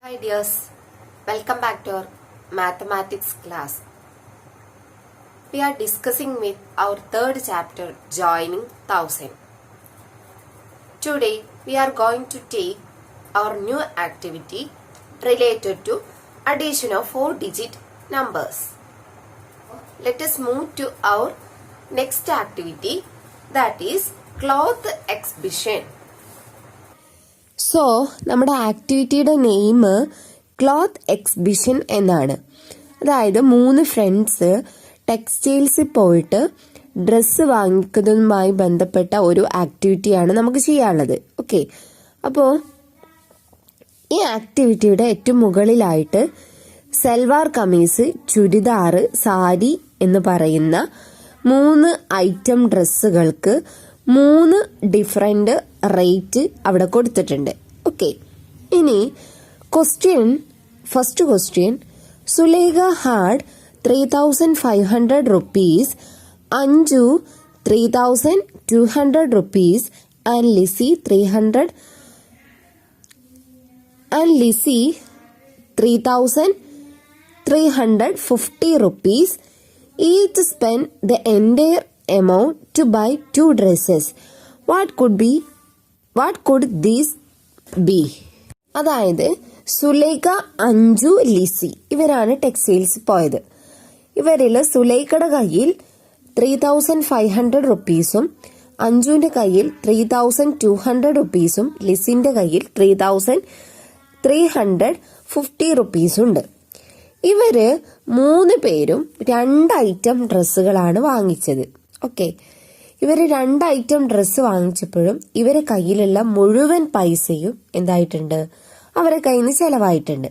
Hi dears, welcome back to our mathematics class. We are discussing with our third chapter, joining thousand. Today we are going to take our new activity related to addition of 4-digit numbers. Let us move to our next activity, that is cloth exhibition. So നമ്മുടെ ആക്ടിവിറ്റിയുടെ name cloth exhibition എന്നാണ്. അതായത് 3 friends ടെക്സ്റ്റൈൽസിൽ പോയിട്ട് dress വാങ്ങിക്കുന്നതുമായി ബന്ധപ്പെട്ട ഒരു ആക്ടിവിറ്റിയാണ് നമുക്ക് ചെയ്യാനുള്ളത്. Okay, അപ്പോൾ ഈ ആക്ടിവിറ്റിയുടെ ഏറ്റവും മുകളിലായിട്ട് സൽവാർ കമീസ്, ചുരിദാർ, സാരി എന്ന് പറയുന്ന 3 ഐറ്റം ഡ്രസ്സുകൾക്ക് 3 ഡിഫറെന്റ് റേറ്റ് അവിടെ കൊടുത്തിട്ടുണ്ട്. ഓക്കെ, ഇനി first question, Sulekha had 3,500 rupees, Anju 3,200 rupees and Lizzy 3,350 rupees. Each spent the entire amount to buy 2 dresses. What could these be? അതായത് സുലേഖ, അഞ്ജു, ലിസി ഇവരാണ് ടെക്സ്റ്റൈൽസ് പോയത്. ഇവരിൽ സുലേഖയുടെ കയ്യിൽ 3,500 rupeesഉം അഞ്ജുവിന്റെ കയ്യിൽ 3,200 rupeesഉം ലിസിന്റെ കയ്യിൽ 3,350 rupeesഉം ഉണ്ട്. ഇവര് 3 പേരും 2 ഐറ്റം ഡ്രസ്സുകളാണ് വാങ്ങിച്ചത്. ഓക്കെ, ഇവര് 2 ഐറ്റം ഡ്രസ്സ് വാങ്ങിച്ചപ്പോഴും ഇവരെ കയ്യിലുള്ള മുഴുവൻ പൈസയും എന്തായിട്ടുണ്ട്, അവരെ കയ്യിൽ നിന്ന് ചെലവായിട്ടുണ്ട്.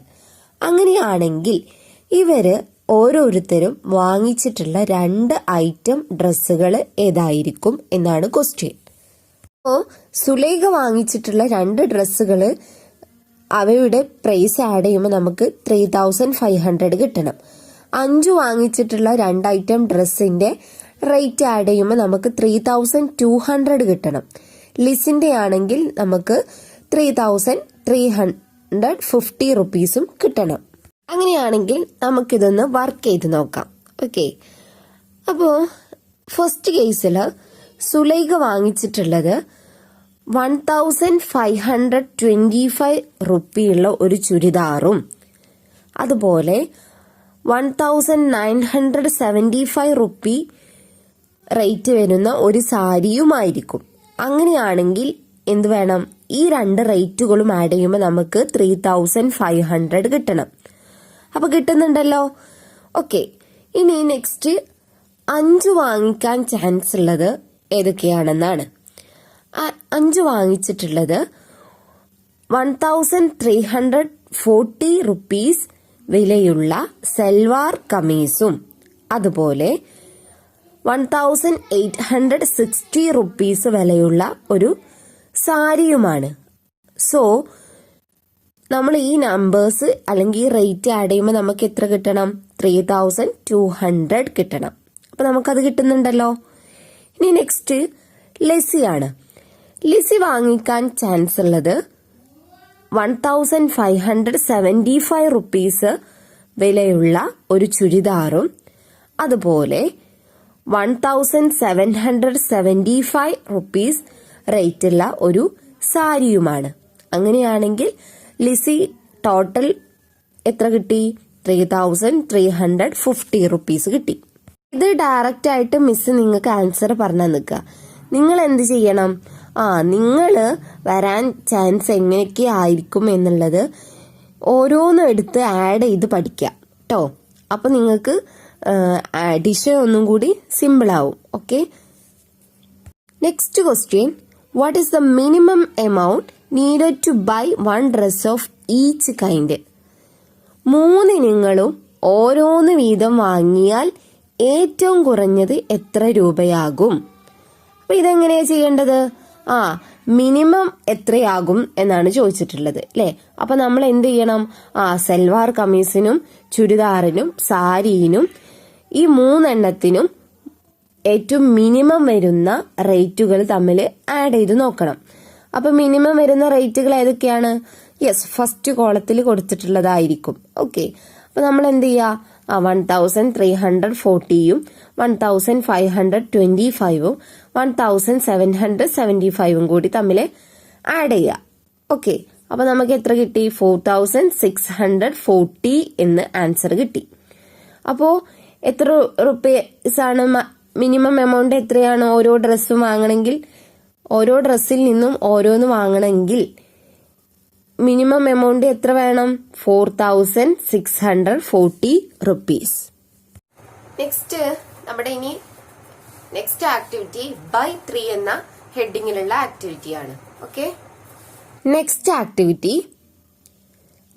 അങ്ങനെയാണെങ്കിൽ ഇവര് ഓരോരുത്തരും വാങ്ങിച്ചിട്ടുള്ള 2 ഐറ്റം ഡ്രസ്സുകൾ ഏതായിരിക്കും എന്നാണ് ക്വസ്റ്റ്യൻ. അപ്പോൾ സുലേഖ വാങ്ങിച്ചിട്ടുള്ള 2 ഡ്രസ്സുകൾ അവയുടെ പ്രൈസ് ആഡ് ചെയ്യുമ്പോൾ നമുക്ക് 3,500 കിട്ടണം. അഞ്ജു വാങ്ങിച്ചിട്ടുള്ള 2 ഐറ്റം ഡ്രസ്സിന്റെ റേറ്റ് ആഡ് ചെയ്യുമ്പോൾ നമുക്ക് 3,200 കിട്ടണം. ലിസിന്റെ ആണെങ്കിൽ നമുക്ക് 3,350 rupeesഉം കിട്ടണം. അങ്ങനെയാണെങ്കിൽ നമുക്കിതൊന്ന് വർക്ക് ചെയ്ത് നോക്കാം. ഓക്കെ, അപ്പോൾ ഫസ്റ്റ് കേസിൽ സുലൈഖ വാങ്ങിച്ചിട്ടുള്ളത് 1,525 റുപ്പിയുള്ള ഒരു ചുരിദാറും അതുപോലെ 1,975 റുപ്പി റേറ്റ് വരുന്ന ഒരു സാരിയുമായിരിക്കും. അങ്ങനെയാണെങ്കിൽ എന്ത് വേണം, ഈ 2 റേറ്റുകളും ആഡ് ചെയ്യുമ്പോൾ നമുക്ക് 3,500 കിട്ടണം. അപ്പൊ കിട്ടുന്നുണ്ടല്ലോ. ഓക്കെ, ഇനി നെക്സ്റ്റ് അഞ്ജു വാങ്ങിക്കാൻ ചാൻസ് ഉള്ളത് ഏതൊക്കെയാണെന്നാണ്. അഞ്ജു വാങ്ങിച്ചിട്ടുള്ളത് 1,340 rupees വിലയുള്ള സൽവാർ കമീസും അതുപോലെ 1,860 rupees വിലയുള്ള ഒരു സാരിയുമാണ്. സോ നമ്മൾ ഈ നമ്പേഴ്സ് അല്ലെങ്കിൽ റേറ്റ് ആഡ് ചെയ്യുമ്പോൾ നമുക്ക് എത്ര കിട്ടണം, 3,200 കിട്ടണം. അപ്പൊ നമുക്കത് കിട്ടുന്നുണ്ടല്ലോ. ഇനി നെക്സ്റ്റ് ലിസിയാണ്. ലിസി വാങ്ങിക്കാൻ ചാൻസ് ഉള്ളത് 1,575 rupees വിലയുള്ള ഒരു ചുരിദാറും അതുപോലെ 1,775 rupees റേറ്റുള്ള ഒരു സാരിയുമാണ്. അങ്ങനെയാണെങ്കിൽ ലിസി ടോട്ടൽ എത്ര കിട്ടി, 3,350 rupees കിട്ടി. ഇത് ഡയറക്റ്റ് ആയിട്ട് മിസ് നിങ്ങൾക്ക് ആൻസർ പറഞ്ഞു നിൽക്കുക. നിങ്ങൾ എന്ത് ചെയ്യണം, നിങ്ങൾ വരാൻ ചാൻസ് എങ്ങനെയൊക്കെ ആയിരിക്കും എന്നുള്ളത് ഓരോന്നും എടുത്ത് ആഡ് ചെയ്ത് പഠിക്കാം കേട്ടോ. അപ്പൊ നിങ്ങൾക്ക് അഡിഷൻ ഒന്നും കൂടി സിമ്പിൾ ആവും. Okay, next question, what is the minimum amount needed to buy 1 dress of each kind? 3 ഇനങ്ങളും ഓരോന്ന് വീതം വാങ്ങിയാൽ ഏറ്റവും കുറഞ്ഞത് എത്ര രൂപയാകും? അപ്പൊ ഇതെങ്ങനെയാ ചെയ്യേണ്ടത്? മിനിമം എത്രയാകും എന്നാണ് ചോദിച്ചിട്ടുള്ളത് അല്ലെ. അപ്പൊ നമ്മൾ എന്ത് ചെയ്യണം, സൽവാർ കമീസിനും ചുരിദാറിനും സാരിയിനും ഈ 3 എണ്ണത്തിനും ഏറ്റവും മിനിമം വരുന്ന റേറ്റുകൾ തമ്മിൽ ആഡ് ചെയ്ത് നോക്കണം. അപ്പൊ മിനിമം വരുന്ന റേറ്റുകൾ ഏതൊക്കെയാണ്? യെസ്, ഫസ്റ്റ് കോളത്തിൽ കൊടുത്തിട്ടുള്ളതായിരിക്കും. ഓക്കെ, അപ്പൊ നമ്മൾ എന്ത് ചെയ്യുക, 1340യും 1525ഉം 1775 കൂടി തമ്മിൽ ആഡ് ചെയ്യുക. ഓക്കെ, അപ്പൊ നമുക്ക് എത്ര കിട്ടി? 4640 എന്ന് ആൻസർ കിട്ടി. അപ്പോ എത്ര റുപ്പീസ് ആണ് മിനിമം എമൗണ്ട്? എത്രയാണ്? ഓരോ ഡ്രസ്സും വാങ്ങണമെങ്കിൽ, ഓരോ ഡ്രസ്സിൽ നിന്നും ഓരോന്ന് വാങ്ങണമെങ്കിൽ മിനിമം എമൗണ്ട് എത്ര വേണം? 4640 റുപ്പീസ്. നെക്സ്റ്റ് നമ്മുടെ ഇനി നെക്സ്റ്റ് ആക്ടിവിറ്റി ബൈ 3 എന്ന ഹെഡിങ്ങിലുള്ള ആക്ടിവിറ്റിയാണ്. ഓക്കെ, നെക്സ്റ്റ് ആക്ടിവിറ്റി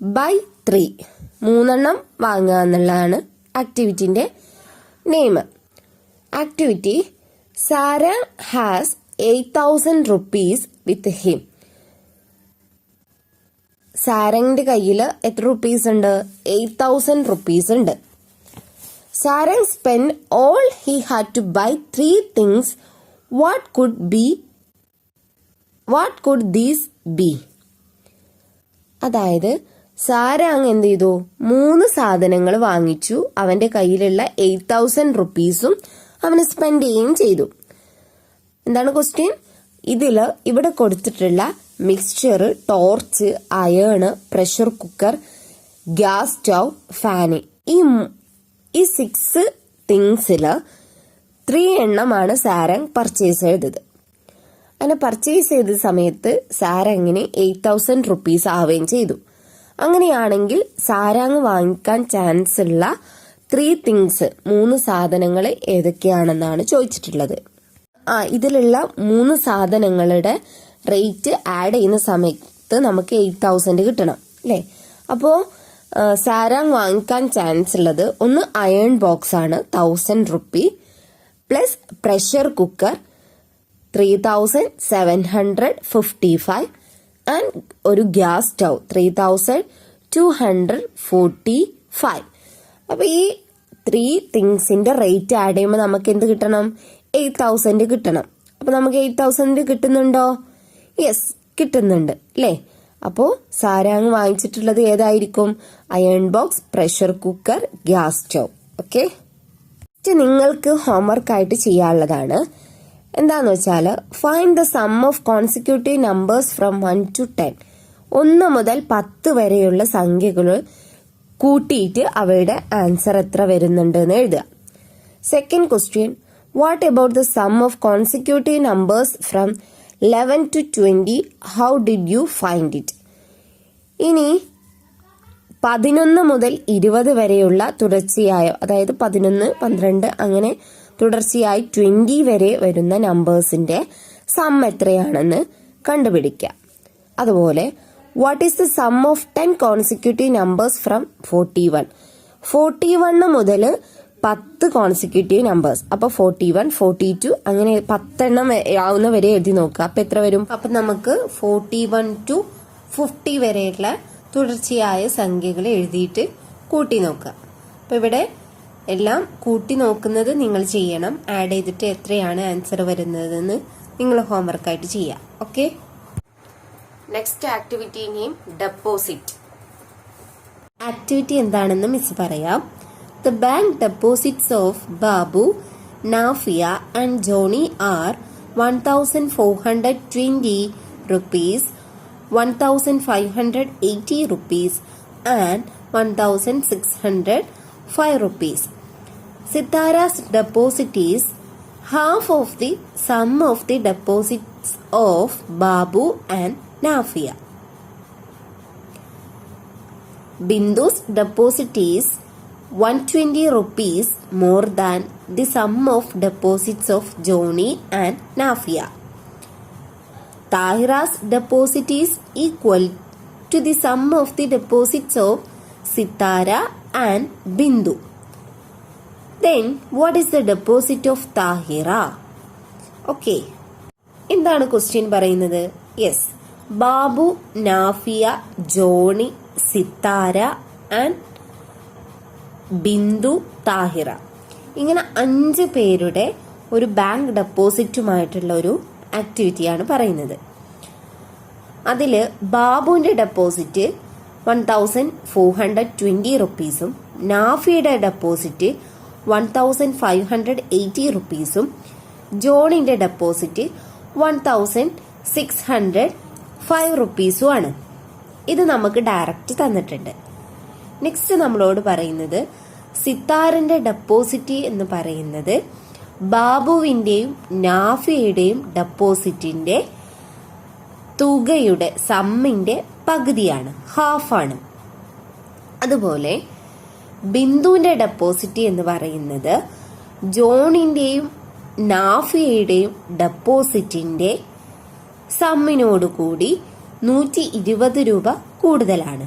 ബൈ 3, 3 വാങ്ങുക എന്നുള്ളതാണ് ആക്ടിവിറ്റിന്റെ name. Activity: Sara has 8000 rupees with him. സാരംഗിന്റെ കയ്യിൽ എത്ര റുപ്പീസ് ഉണ്ട്? 8000 റുപ്പീസ് ഉണ്ട്. Sarang spend all he had to buy 3 things. What could these be? അതായത് സാരംഗ് എന്ത് ചെയ്തു? 3 സാധനങ്ങൾ വാങ്ങിച്ചു. അവന്റെ കയ്യിലുള്ള 8000 റുപ്പീസും അവന് സ്പെൻഡ് ചെയ്യുകയും ചെയ്തു. എന്താണ് ക്വസ്റ്റ്യൻ? ഇവിടെ കൊടുത്തിട്ടുള്ള mixture, torch, iron, pressure cooker, gas stove, fan, ഈ 6 തിങ്സില് 3 എണ്ണമാണ് സാരംഗ് പർച്ചേസ് ചെയ്തത്. അങ്ങനെ പർച്ചേസ് ചെയ്ത സമയത്ത് സാരംഗിന് 8000 റുപ്പീസ് ആവുകയും ചെയ്തു. അങ്ങനെയാണെങ്കിൽ സാരംഗ് വാങ്ങിക്കാൻ ചാൻസ് ഉള്ള 3 തിങ്സ്, 3 സാധനങ്ങൾ ഏതൊക്കെയാണെന്നാണ് ചോദിച്ചിട്ടുള്ളത്. ഇതിലുള്ള 3 സാധനങ്ങളുടെ റേറ്റ് ആഡ് ചെയ്യുന്ന സമയത്ത് നമുക്ക് 8000 കിട്ടണം അല്ലേ? അപ്പോ സാരംഗ് വാങ്ങിക്കാൻ ചാൻസ് ഉള്ളത് ഒന്ന് അയൺ ബോക്സ് ആണ് 1000 rupee, plus pressure cooker 3755 and ഒരു ഗ്യാസ് സ്റ്റൗ 3245. അപ്പൊ ഈ 3 തിങ്സിന്റെ റേറ്റ് ആഡ് ചെയ്യുമ്പോൾ നമുക്ക് എന്ത് കിട്ടണം? 8000 കിട്ടണം. അപ്പൊ നമുക്ക് 8000 കിട്ടുന്നുണ്ടോ? യെസ്, കിട്ടുന്നുണ്ട് അല്ലേ? അപ്പോ സാരംഗ് വാങ്ങിച്ചിട്ടുള്ളത് ഏതായിരിക്കും? Iron box, pressure cooker, gas stove. Okay, നിങ്ങൾക്ക് ഹോംവർക്ക് ആയിട്ട് ചെയ്യാനുള്ളതാണ്. എന്താന്ന് വെച്ചാൽ find the sum of consecutive numbers from 1 to 10. 1 മുതൽ 10 വരെയുള്ള സംഖ്യകൾ കൂട്ടിയിട്ട് അവയുടെ ആൻസർ എത്ര വരുന്നുണ്ട് എന്ന് എഴുതുക. Second question: what about the sum of consecutive numbers from 11 to 20? How did you find it? ഇനി 11 മുതൽ 20 വരെയുള്ള തുടർച്ചയായ, അതായത് 11, 12 അങ്ങനെ തുടർച്ചയായി 20 വരെ വരുന്ന നമ്പേഴ്സിന്റെ സം എത്രയാണെന്ന് കണ്ടുപിടിക്കാം. അതുപോലെ what is the sum of 10 consecutive numbers from 41? 41 മുതൽ 10 കോൺസിക്യൂട്ടീവ് നമ്പേഴ്സ്. അപ്പൊ 41, 42 അങ്ങനെ 10 ആവുന്ന വരെ എഴുതി നോക്കുക. അപ്പൊ എത്ര വരും? അപ്പൊ നമുക്ക് 41 to 50 വരെയുള്ള തുടർച്ചയായ സംഖ്യകൾ എഴുതിയിട്ട് കൂട്ടി നോക്കുക. അപ്പൊ ഇവിടെ എല്ലാം കൂട്ടി നോക്കുന്നത് നിങ്ങൾ ചെയ്യണം. ആഡ് ചെയ്തിട്ട് എത്രയാണ് ആൻസർ വരുന്നതെന്ന് നിങ്ങൾ ഹോംവർക്ക് ആയിട്ട് ചെയ്യാം. Okay, next activity name deposit. Activity എന്താണെന്ന് മിസ് പറയാം. The bank deposits of Babu, Nafia and Johnny are 1420 rupees, 1580 rupees and 1605 rupees. Sitara's deposit is half of the sum of the deposits of Babu and Nafia. Bindu's deposit is 120 rupees more than the sum of deposits of Johnny and Nafia. Tahira's deposit is equal to the sum of the deposits of Sitara and Bindu. Then what is the deposit of Tahira? Okay, എന്താണ് question പറയുന്നത്? Yes, Babu, Nafiya, Johnny, Sithara and Bindu, Tahira, ഇങ്ങനെ 5 പേരുടെ ഒരു bank ഡെപ്പോസിറ്റുമായിട്ടുള്ള ഒരു ആക്ടിവിറ്റിയാണ് പറയുന്നത്. അതിൽ ബാബുവിൻ്റെ deposit 1420 റുപ്പീസും നാഫിയുടെ deposit 1580 റുപ്പീസും ജോണിൻ്റെ deposit 1605 റുപ്പീസും ആണ്. ഇത് നമുക്ക് ഡയറക്റ്റ് തന്നിട്ടുണ്ട്. നെക്സ്റ്റ് നമ്മളോട് പറയുന്നത് സിത്താറിന്റെ ഡെപ്പോസിറ്റ് എന്ന് പറയുന്നത് ബാബുവിന്റെയും നാഫിയുടെയും ഡെപ്പോസിറ്റിന്റെ തുകയുടെ സമ്മിന്റെ പകുതിയാണ്, ഹാഫാണ്. അതുപോലെ ബിന്ദുവിന്റെ ഡെപ്പോസിറ്റ് എന്ന് പറയുന്നത് ജോണിന്റെയും നാഫിയയുടെയും ഡെപ്പോസിറ്റിന്റെ സമ്മിനോടുകൂടി 120 രൂപ കൂടുതലാണ്.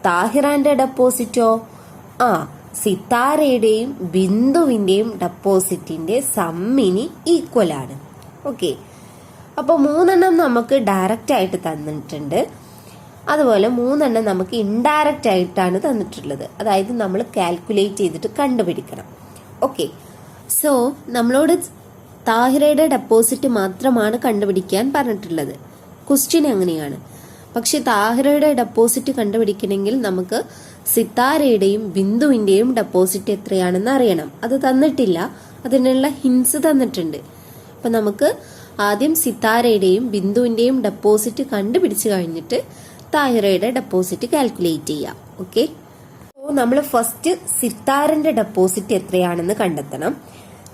താഹിറാന്റെ ഡെപ്പോസിറ്റോ സിത്താരയുടെയും ബിന്ദുവിന്റെയും ഡെപ്പോസിറ്റിന്റെ സമ്മിന് ഈക്വൽ ആണ്. ഓക്കെ, അപ്പോൾ 3 നമുക്ക് ഡയറക്റ്റ് ആയിട്ട് തന്നിട്ടുണ്ട്. അതുപോലെ 3 നമുക്ക് ഇൻഡയറക്റ്റ് ആയിട്ടാണ് തന്നിട്ടുള്ളത്. അതായത് നമ്മൾ കാൽക്കുലേറ്റ് ചെയ്തിട്ട് കണ്ടുപിടിക്കണം. ഓക്കെ, സോ നമ്മളോട് താഹിറയുടെ ഡെപ്പോസിറ്റ് മാത്രമാണ് കണ്ടുപിടിക്കാൻ പറഞ്ഞിട്ടുള്ളത്. ക്വസ്റ്റ്യൻ അങ്ങനെയാണ്. പക്ഷെ താഹിറയുടെ ഡെപ്പോസിറ്റ് കണ്ടുപിടിക്കണമെങ്കിൽ നമുക്ക് സിത്താരയുടെയും ബിന്ദുവിന്റെയും ഡെപ്പോസിറ്റ് എത്രയാണെന്ന് അറിയണം. അത് തന്നിട്ടില്ല, അതിനുള്ള ഹിൻസ് തന്നിട്ടുണ്ട്. അപ്പൊ നമുക്ക് ആദ്യം സിത്താരയുടെയും ബിന്ദുവിന്റെയും ഡെപ്പോസിറ്റ് കണ്ടുപിടിച്ചു കഴിഞ്ഞിട്ട് താഹിറയുടെ ഡെപ്പോസിറ്റ് കാൽക്കുലേറ്റ് ചെയ്യാം. ഓക്കെ, നമ്മൾ ഫസ്റ്റ് സിത്താരന്റെ ഡെപ്പോസിറ്റ് എത്രയാണെന്ന് കണ്ടെത്തണം.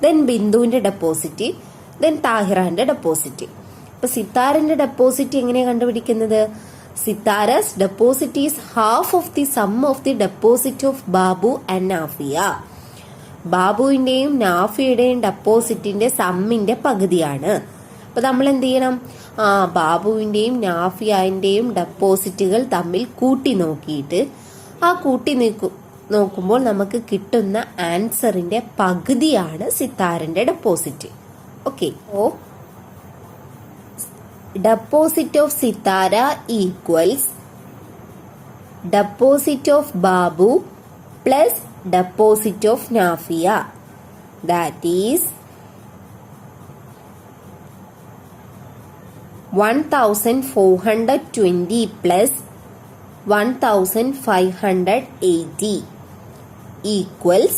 ദെൻ ബിന്ദുവിന്റെ ഡെപ്പോസിറ്റ്, ദെൻ താഹിറാന്റെ ഡെപ്പോസിറ്റ്. അപ്പൊ സിത്താരന്റെ ഡെപ്പോസിറ്റ് എങ്ങനെയാണ് കണ്ടുപിടിക്കുന്നത്? Sitara's deposit is half of the sum of the deposit of Babu and Nafiya. ബാബുവിന്റെയും നാഫിയുടെയും ഡെപ്പോസിറ്റിന്റെ സമ്മിന്റെ പകുതിയാണ്. അപ്പൊ നമ്മൾ എന്ത് ചെയ്യണം? ബാബുവിന്റെയും നാഫിയന്റെയും ഡെപ്പോസിറ്റുകൾ തമ്മിൽ കൂട്ടി നോക്കിയിട്ട് ആ കൂട്ടി നോക്കുമ്പോൾ നമുക്ക് കിട്ടുന്ന ആൻസറിന്റെ പകുതിയാണ് സിത്താരന്റെ deposit. Okay, oh deposit of Sitara equals deposit of Babu plus deposit of Nafia. That is 1420 plus 1580 equals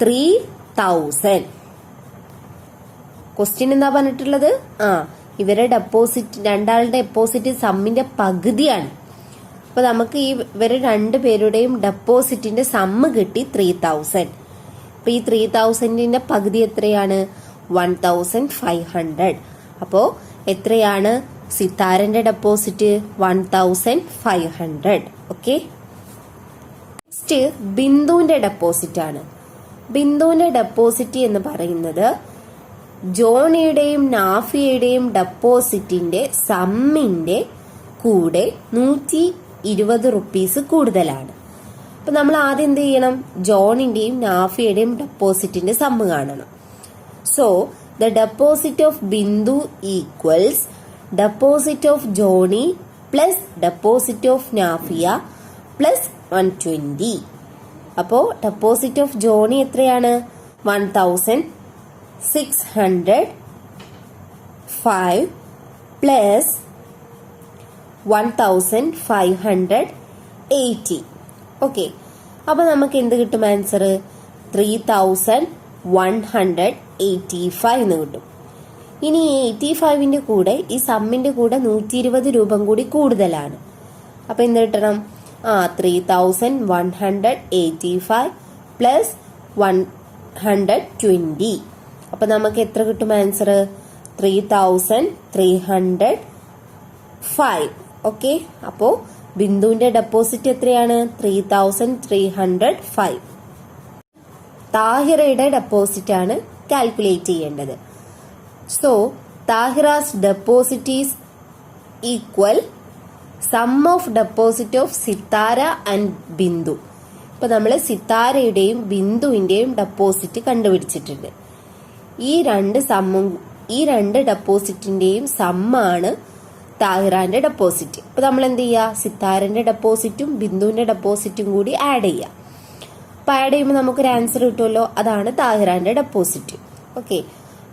3000. Question എന്താ പറഞ്ഞിട്ടുള്ളത്? ഇവരുടെ ഡെപ്പോസിറ്റ്, രണ്ടാളുടെ ഡെപ്പോസിറ്റ് സമ്മിന്റെ പകുതിയാണ്. അപ്പൊ നമുക്ക് ഇവരെ രണ്ടുപേരുടെയും ഡെപ്പോസിറ്റിന്റെ സമ്മ് കിട്ടി 3000. അപ്പൊ ഈ 3000ന്റെ പകുതി എത്രയാണ്? 1500. അപ്പോ എത്രയാണ് സിത്താരന്റെ ഡെപ്പോസിറ്റ്? 1500. ഓക്കെ, നെക്സ്റ്റ് ബിന്ദുവിന്റെ ഡെപ്പോസിറ്റ് ആണ്. ബിന്ദുവിന്റെ ഡെപ്പോസിറ്റ് എന്ന് പറയുന്നത് ജോണിയുടെയും നാഫിയയുടെയും ഡെപ്പോസിറ്റിന്റെ സമ്മിന്റെ കൂടെ 120 റുപ്പീസ് കൂടുതലാണ്. അപ്പൊ നമ്മൾ ആദ്യം എന്ത് ചെയ്യണം? ജോണിന്റെയും നാഫിയയുടെയും ഡെപ്പോസിറ്റിന്റെ സമ്മ് കാണണം. So the deposit of Bindu equals deposit of Johnny plus deposit of Nafiya plus 120. അപ്പോ ഡെപ്പോസിറ്റ് ഓഫ് ജോണി എത്രയാണ്? 1605 plus 1580. ഓക്കെ, അപ്പൊ നമുക്ക് എന്ത് കിട്ടും ആൻസർ? 3185 എന്ന് കിട്ടും. ഇനി 85ന്റെ കൂടെ ഈ സമ്മിന്റെ കൂടെ 120 രൂപ കൂടി കൂടുതലാണ്. അപ്പൊ എന്ത് കിട്ടണം? 3185 പ്ലസ് 120. അപ്പൊ നമുക്ക് എത്ര കിട്ടും ആൻസർ? 3305. ഓക്കെ, അപ്പോ ബിന്ദുവിന്റെ ഡെപ്പോസിറ്റ് എത്രയാണ്? 3305. താഹിറയുടെ ഡെപ്പോസിറ്റ് ആണ് കാൽക്കുലേറ്റ് ചെയ്യേണ്ടത്. So Tahira's deposit is equal sum of deposit of Sitara and Bindu. ഇപ്പൊ നമ്മള് സിത്താരയുടെയും ബിന്ദുവിന്റെയും ഡെപ്പോസിറ്റ് കണ്ടുപിടിച്ചിട്ടുണ്ട്. ഈ രണ്ട് ഡെപ്പോസിറ്റിന്റെയും സമ്മാണ് താഹിറാന്റെ ഡെപ്പോസിറ്റ്. ഇപ്പൊ നമ്മൾ എന്ത് ചെയ്യുക? സിത്താരന്റെ ഡെപ്പോസിറ്റും ബിന്ദുവിന്റെ ഡെപ്പോസിറ്റും കൂടി ആഡ് ചെയ്യുക. അപ്പൊ ആഡ് ചെയ്യുമ്പോൾ നമുക്കൊരു ആൻസർ കിട്ടുമല്ലോ, അതാണ് താഹിറാന്റെ ഡെപ്പോസിറ്റ്. ഓക്കെ,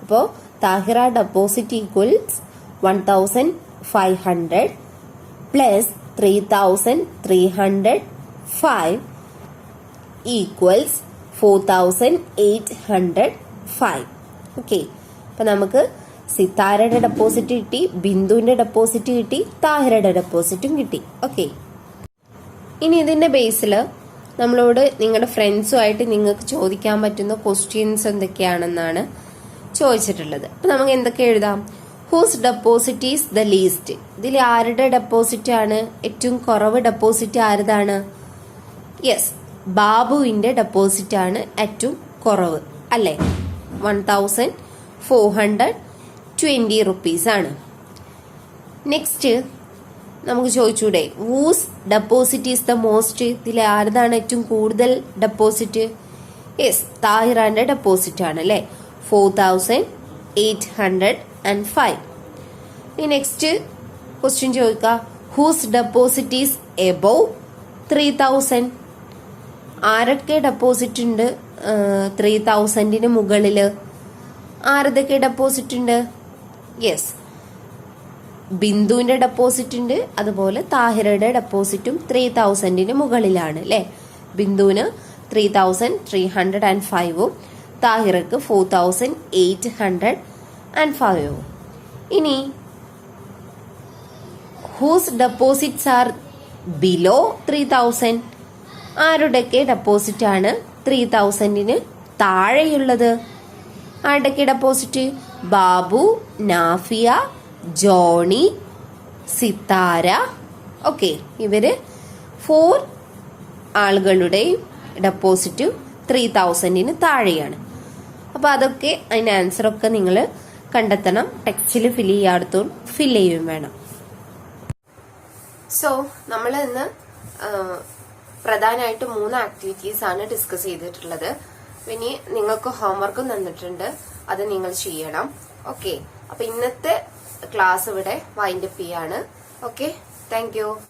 അപ്പോ Thahira deposit equals 3,500 plus 3,305 equals 4,805. Okay, അപ്പൊ നമുക്ക് സിത്താരയുടെ ഡെപ്പോസിറ്റ് കിട്ടി, ബിന്ദുവിന്റെ ഡെപ്പോസിറ്റ് കിട്ടി, താഹിരയുടെ ഡെപ്പോസിറ്റും കിട്ടി. ഓക്കെ, ഇനി ഇതിന്റെ ബേസിൽ നമ്മളോട് നിങ്ങളുടെ ഫ്രണ്ട്സുമായിട്ട് നിങ്ങൾക്ക് ചോദിക്കാൻ പറ്റുന്ന ക്വസ്റ്റ്യൻസ് എന്തൊക്കെയാണെന്നാണ് ചോദിച്ചിട്ടുള്ളത്. അപ്പൊ നമുക്ക് എന്തൊക്കെ എഴുതാം? Whose deposit is the least. ഇതിൽ ആരുടെ ഡെപ്പോസിറ്റ് ആണ് ഏറ്റവും കുറവ്? ഡെപ്പോസിറ്റ് ആരതാണ്? യെസ്, ബാബുവിന്റെ ഡെപ്പോസിറ്റ് ആണ് ഏറ്റവും കുറവ് അല്ലെ? 1,420 റുപ്പീസ് ആണ്. നെക്സ്റ്റ് നമുക്ക് ചോദിച്ചൂടെ, whose deposit is the most. ഇതിൽ ആരതാണ് ഏറ്റവും കൂടുതൽ ഡെപ്പോസിറ്റ്? യെസ്, താഹിറാന്റെ ഡെപ്പോസിറ്റ് ആണ് അല്ലെ? 4,805. നെക്സ്റ്റ് ക്വസ്റ്റ്യൻ ചോദിക്കുക, ഹൂസ് ഡെപ്പോസിറ്റ് ഈസ് എബോവ് 3,000. ആരൊക്കെ ഡെപ്പോസിറ്റ് ഉണ്ട് 3,000 മുകളില്? ആരതൊക്കെ ഡെപ്പോസിറ്റ് ഉണ്ട്? യെസ്, ബിന്ദുവിന്റെ ഡെപ്പോസിറ്റ് ഉണ്ട്, അതുപോലെ താഹിരയുടെ ഡെപ്പോസിറ്റും 3,000 മുകളിലാണ് അല്ലെ? ബിന്ദുവിന് 3,305ഉം താഹിറക്ക് 4,805. ഇനി ഹൂസ് ഡെപ്പോസിറ്റ്സ് ആർ ബിലോ 3,000. ആരുടെയൊക്കെ ഡെപ്പോസിറ്റ് ആണ് 3,000 താഴെയുള്ളത്? ആരുടെയൊക്കെ deposit? Babu, Nafiya, Johnny, Sithara. Okay, ഇവര് 4 ആളുകളുടെയും ഡെപ്പോസിറ്റ് 3,000 താഴെയാണ്. അപ്പൊ അതൊക്കെ അതിന്റെ ആൻസർ ഒക്കെ നിങ്ങൾ കണ്ടെത്തണം. ടെക്സ്റ്റിൽ ഫിൽ ചെയ്യാടത്തോളം ഫിൽ ചെയ്യും വേണം. സോ നമ്മൾ ഇന്ന് പ്രധാനമായിട്ട് 3 ആക്ടിവിറ്റീസ് ആണ് ഡിസ്കസ് ചെയ്തിട്ടുള്ളത്. ഇനി നിങ്ങൾക്ക് ഹോംവർക്കും തന്നിട്ടുണ്ട്, അത് നിങ്ങൾ ചെയ്യണം. ഓക്കെ, അപ്പൊ ഇന്നത്തെ ക്ലാസ് ഇവിടെ വൈൻഡപ്പ് ചെയ്യാണ്. Okay, thank you.